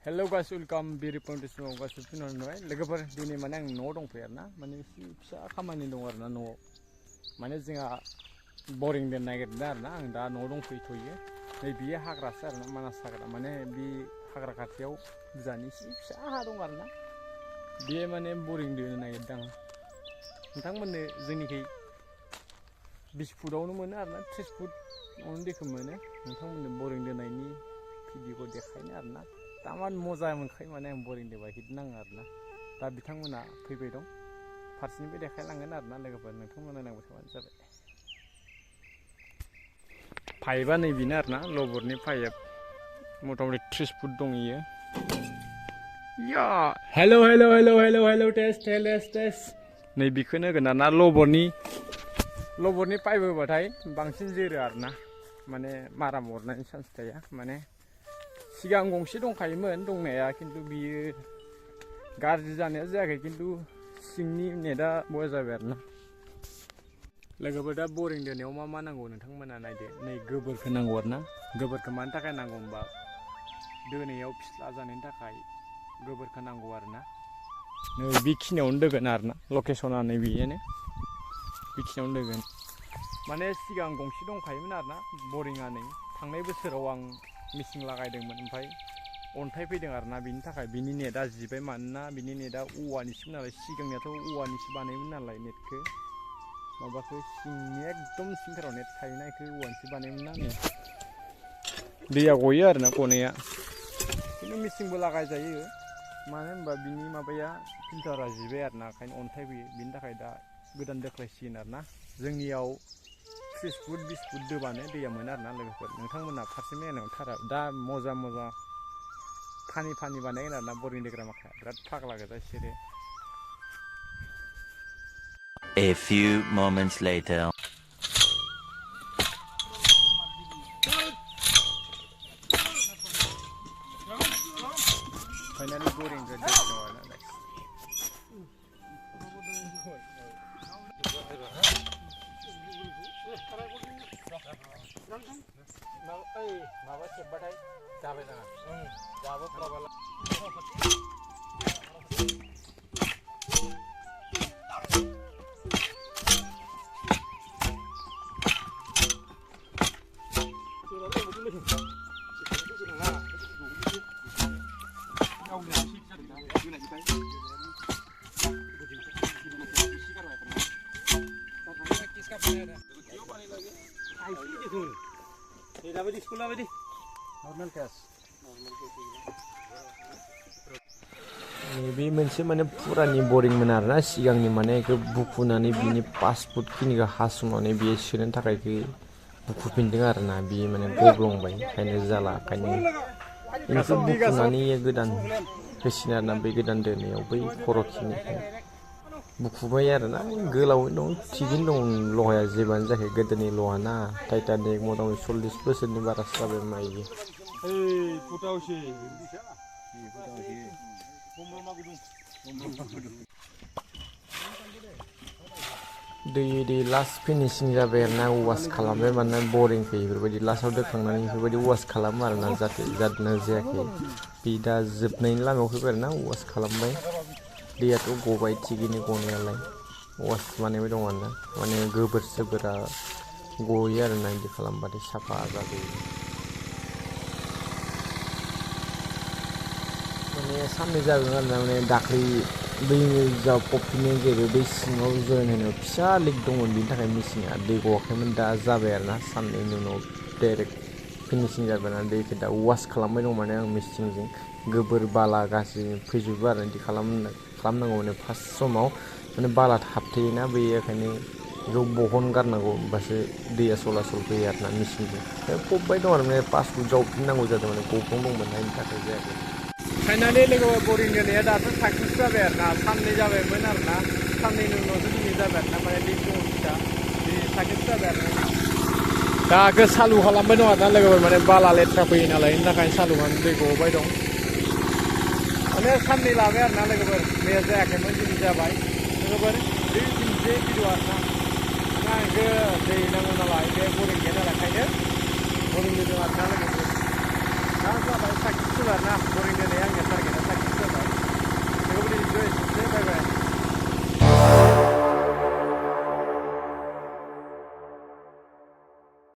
Hello guys, welcome to the show. Guys, you know, look at the name and no don't fair, na. Mane si come on in the water, no. Mane zinga boring the night there, na. And da no don't fit to you. Maybe a hagrasa, manasakra, mane be hagrakatio, zani si don't warna. Be mane boring the night down. Tangman ziniki beach food on one, fish food on the commune. Tangman boring the night, Pidigo de Hainarna. Taman moza monkhay mane boring dewa hidnang arna ta bitangmona फैबाय दं फारसेनिफ्राय देखायलांगोन आरोना लोगोफोर नोंथांमोना नायबाय थाबानो जाबाय पाइपआ नै बिनो आरोना लबरनि पाइप मटामटि 30 फुट दं इयो या हेलो टेस्ट नै बिखौनो होगोन आरोना लबरनि पाइप होबाथाय बांसिन जोरो आरोना माने माराम अरनायनि चान्स थाया माने सिगां गंसे दंखायोमोन दंनाया किन्तु बियो गाज्रि जानाया जायाखै किन्तु सिंनि नेटआ बया जाबाय आरोना लोगोफोर दा बरिं दोनायाव मा नांगौ नोंथांमोना नायदो नै गोबोरखौ नांगौ आरोना गोबोरखौ मानि थाखाय नांगौ होनबा दोनायाव फिस्ला जानायनि थाखाय गोबोरखौ नांगौ आरोना नै बेखिनियावनो दोगोन आरोना लकेसना नै बेनो बेखिनियावनो दोगोन माने सिगां गंसे दंखायोमोन आरोना बरिंआ नै थांनाय बोसोराव आं मिसिं लागायदोंमोन ओमफ्राय अन्थाइ फैदों आरोना बिनि थाखाय बिनि नेटआ जिबाय मानोना बिनि नेटआ औवानिसोमोन नालाय सिगांनियाथ' औवानिसो बानायोमोन नालाय नेटखौ माबाखौ सिंनि एकदम सिंथाराव नेट थायोना बेखौ औवानिसो बानायोमोन ना नै दैया गयो आरोना गनाया किन्तु मिसिंबो लागायजायो मानो होनबा बिनि माबाया फिल्टारा जिबाय आरोना ओंखायनो अन्थाइ फैयो बिनि थाखाय दा गोदान दोख्लायसिगोन आरोना जोंनियाव 30 फुट 20 फुट दोबानो दैया मोनो आरोना लोगोफोर नोंथांमोना फारसे नायनायाव थारा दा मजा फानि बानायगोन आरोना बरिं दोग्रा माखाया बिराद फाग्ला गोजा बिसोरो A few moments later. Finally boring the deck no one like माबा सेबबाथाय जाबाय ना जाबो प्रबाला बे मोनसे माने पुरानि बरिं मोन आरोना सिगांनि माने इखौ बुखुनानै बिनि 5 फुट खिनिखौ हासुनानै बियो सोनो थाखाय बुखुफिनदों आरोना बियो माने गब्लंबाय ओंखायनो जाला ओंखायनो इखौ बुखुनानै गोदान होसिनो आरोना बै गोदान दोनायाव बै खर'खिनिखौ बुखुबाय आरोना गोलावै दं थिगैनो दं लहाया जेबानो जायाखै गोदोनि लहा ना टाइटानिक मटामटि 40 बोसोरनि बारासो जाबाय माइयो दै लास्ट फिनिशिं जाबाय आरोना वास खालामबाय माने बरिंखौ बेफोरबायदि लास्टआव दोखांनानै बेफोरबायदि वास खालामो आरोना जाहाथे जादोंना जायाखै बे दा जोबनायनि लामायाव फैबाय आरोना वास खालामबाय दैयाथ' गबाय थिगैनो गनायालाय वास बानायबाय दं आरोना माने गोबोरा गयो आरोना बिदि खालामबाथाय साफा जाबोयो माने साननै जागोन आरोना माने दाख्लै दै जा पपफिननाय जाहैबाय बै सिङाव जयेन होनायाव फिसा लिक दंमोन बिनि थाखाय मेसिना दै गवाखैमोन दा जाबाय आरोना साननैनि उनाव डाइरेक्ट फिनिशिं जाबाय ना दैखौ दा वास खालामबाय दं माने आं मेसिनजों गोबोर बाला गासै फैजोबो आरो बिदि खालामनांगौ माने फार्स्ट समाव माने बाला हाबथेयोना बेखायनो बेखौ बहनगारनांगौ होमबासो दैया सलासल फैयो आरोना मेसिनजों फबबाय दं आरो माने 5 फुट जावफिननांगौ जादों माने गब्लं दंमोन ना बेनि थाखाय जायाखै फाइनालि लोगोफोर बरिं दोनाया दाथ' साक्सेस जाबाय आरोना साननै जाबायमोन आरोना साननैनि उनावसो दिनै जाबाय आरोना माने दै दङ फिसा दिनै साक्सेस जाबाय आरोना दा सालु खालामबाय दं आरोना लोगोफोर माने बाला लेथ्रा फैयो नालाय बेनि थाखाय सालु खालामनानै दै गबाय दं माने साननै लाबाय आरोना लोगोफोर मैया जायाखैमोन दिनै जाबाय लोगोफोर दै दिनसे भिडिअ आरोना आंखौ दै नांगौ नालाय बे बरिं गैया नालाय ओंखायनो बरिं दोदों आरोना लोगोफोर दा जाबाय साक्सेसफुल आरोना बरिं दोनाया